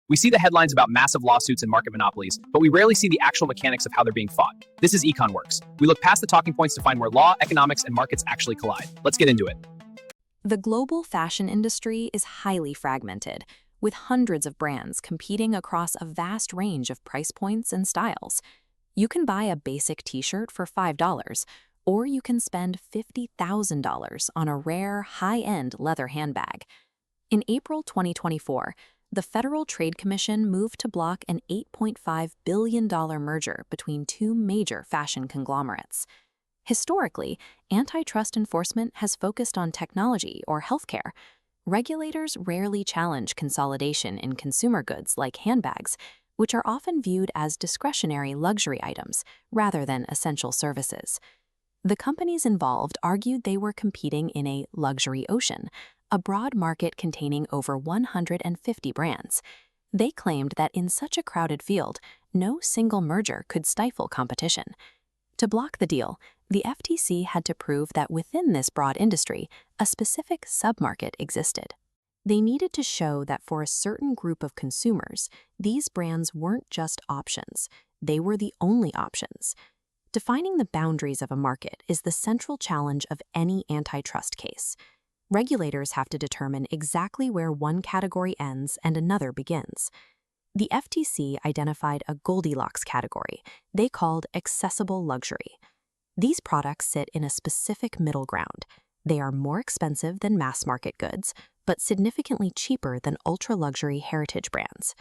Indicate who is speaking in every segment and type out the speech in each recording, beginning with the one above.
Speaker 1: We see the headlines about massive lawsuits and market monopolies, but we rarely see the actual mechanics of how they're being fought. This is EconWorks. We look past the talking points to find where law, economics, and markets actually collide. Let's get into it.
Speaker 2: The global fashion industry is highly fragmented, with hundreds of brands competing across a vast range of price points and styles. You can buy a basic t-shirt for $5, or you can spend $50,000 on a rare, high-end leather handbag. In April 2024, the Federal Trade Commission moved to block an $8.5 billion merger between two major fashion conglomerates. Historically, antitrust enforcement has focused on technology or healthcare. Regulators rarely challenge consolidation in consumer goods like handbags, which are often viewed as discretionary luxury items rather than essential services. The companies involved argued they were competing in a luxury ocean, a broad market containing over 150 brands. They claimed that in such a crowded field, no single merger could stifle competition. To block the deal, the FTC had to prove that within this broad industry, a specific submarket existed. They needed to show that for a certain group of consumers, these brands weren't just options, they were the only options. Defining the boundaries of a market is the central challenge of any antitrust case. Regulators have to determine exactly where one category ends and another begins. The FTC identified a Goldilocks category they called accessible luxury. These products sit in a specific middle ground. They are more expensive than mass market goods, but significantly cheaper than ultra-luxury heritage brands.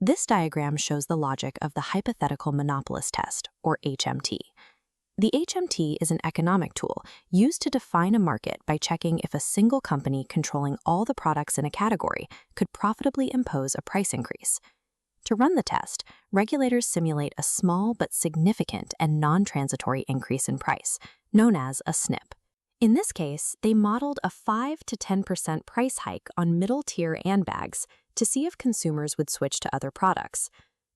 Speaker 2: This diagram shows the logic of the hypothetical monopolist test, or HMT. The HMT is an economic tool used to define a market by checking if a single company controlling all the products in a category could profitably impose a price increase. To run the test, regulators simulate a small but significant and non-transitory increase in price, known as a SNP. In this case, they modeled a 5 to 10% price hike on middle-tier handbags to see if consumers would switch to other products.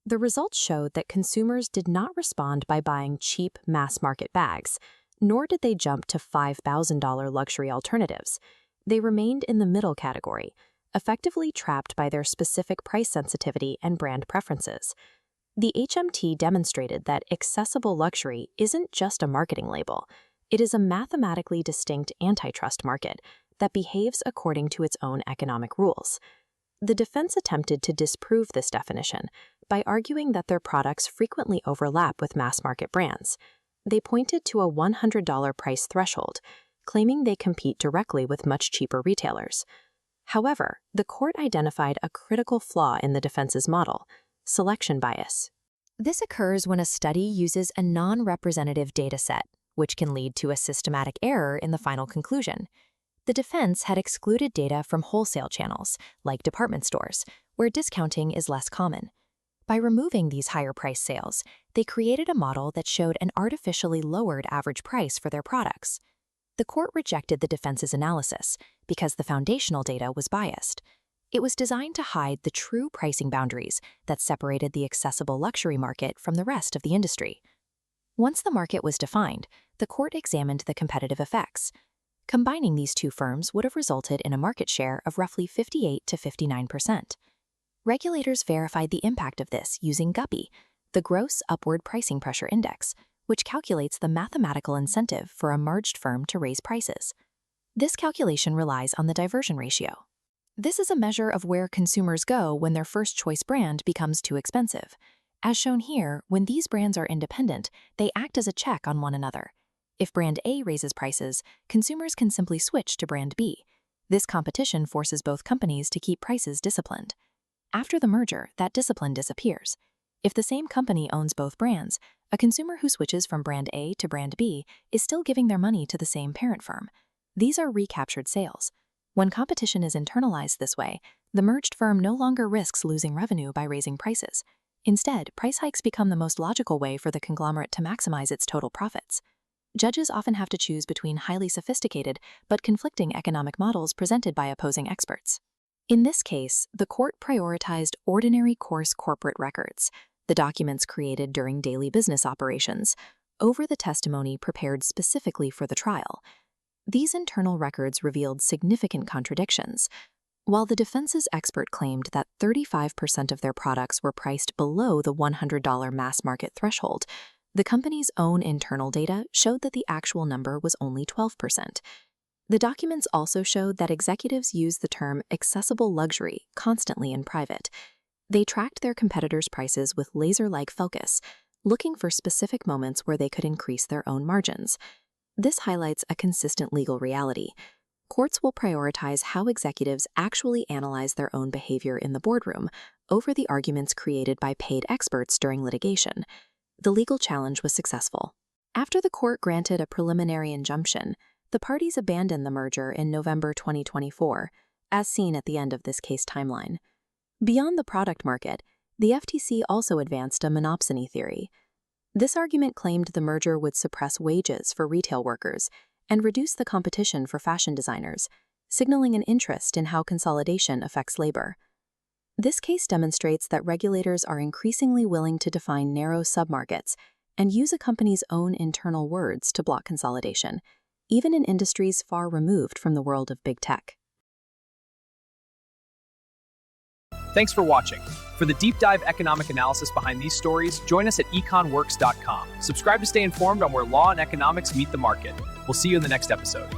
Speaker 2: The results showed that consumers did not respond by buying cheap mass-market bags, nor did they jump to $5,000 luxury alternatives. They remained in the middle category, effectively trapped by their specific price sensitivity and brand preferences. The HMT demonstrated that accessible luxury isn't just a marketing label. It is a mathematically distinct antitrust market that behaves according to its own economic rules. The defense attempted to disprove this definition by arguing that their products frequently overlap with mass-market brands. They pointed to a $100 price threshold, claiming they compete directly with much cheaper retailers. However, the court identified a critical flaw in the defense's model: selection bias. This occurs when a study uses a non-representative data set, which can lead to a systematic error in the final conclusion. The defense had excluded data from wholesale channels, like department stores, where discounting is less common. By removing these higher-priced sales, they created a model that showed an artificially lowered average price for their products. The court rejected the defense's analysis because the foundational data was biased. It was designed to hide the true pricing boundaries that separated the accessible luxury market from the rest of the industry. Once the market was defined, the court examined the competitive effects. Combining these two firms would have resulted in a market share of roughly 58 to 59%. Regulators verified the impact of this using GUPPI, the Gross Upward Pricing Pressure Index, which calculates the mathematical incentive for a merged firm to raise prices. This calculation relies on the diversion ratio. This is a measure of where consumers go when their first-choice brand becomes too expensive. As shown here, when these brands are independent, they act as a check on one another. If brand A raises prices, consumers can simply switch to brand B. This competition forces both companies to keep prices disciplined. After the merger, that discipline disappears. If the same company owns both brands, a consumer who switches from brand A to brand B is still giving their money to the same parent firm. These are recaptured sales. When competition is internalized this way, the merged firm no longer risks losing revenue by raising prices. Instead, price hikes become the most logical way for the conglomerate to maximize its total profits. Judges often have to choose between highly sophisticated but conflicting economic models presented by opposing experts. In this case, the court prioritized ordinary course corporate records, the documents created during daily business operations, over the testimony prepared specifically for the trial. These internal records revealed significant contradictions. While the defense's expert claimed that 35% of their products were priced below the $100 mass market threshold, the company's own internal data showed that the actual number was only 12%. The documents also showed that executives used the term accessible luxury constantly in private. They tracked their competitors' prices with laser-like focus, looking for specific moments where they could increase their own margins. This highlights a consistent legal reality. Courts will prioritize how executives actually analyze their own behavior in the boardroom over the arguments created by paid experts during litigation. The legal challenge was successful. After the court granted a preliminary injunction, the parties abandoned the merger in November 2024, as seen at the end of this case timeline. Beyond the product market, the FTC also advanced a monopsony theory. This argument claimed the merger would suppress wages for retail workers and reduce the competition for fashion designers, signaling an interest in how consolidation affects labor. This case demonstrates that regulators are increasingly willing to define narrow submarkets and use a company's own internal words to block consolidation, even in industries far removed from the world of big tech.
Speaker 1: Thanks for watching. For the deep dive economic analysis behind these stories, join us at econworks.com. Subscribe to stay informed on where law and economics meet the market. We'll see you in the next episode.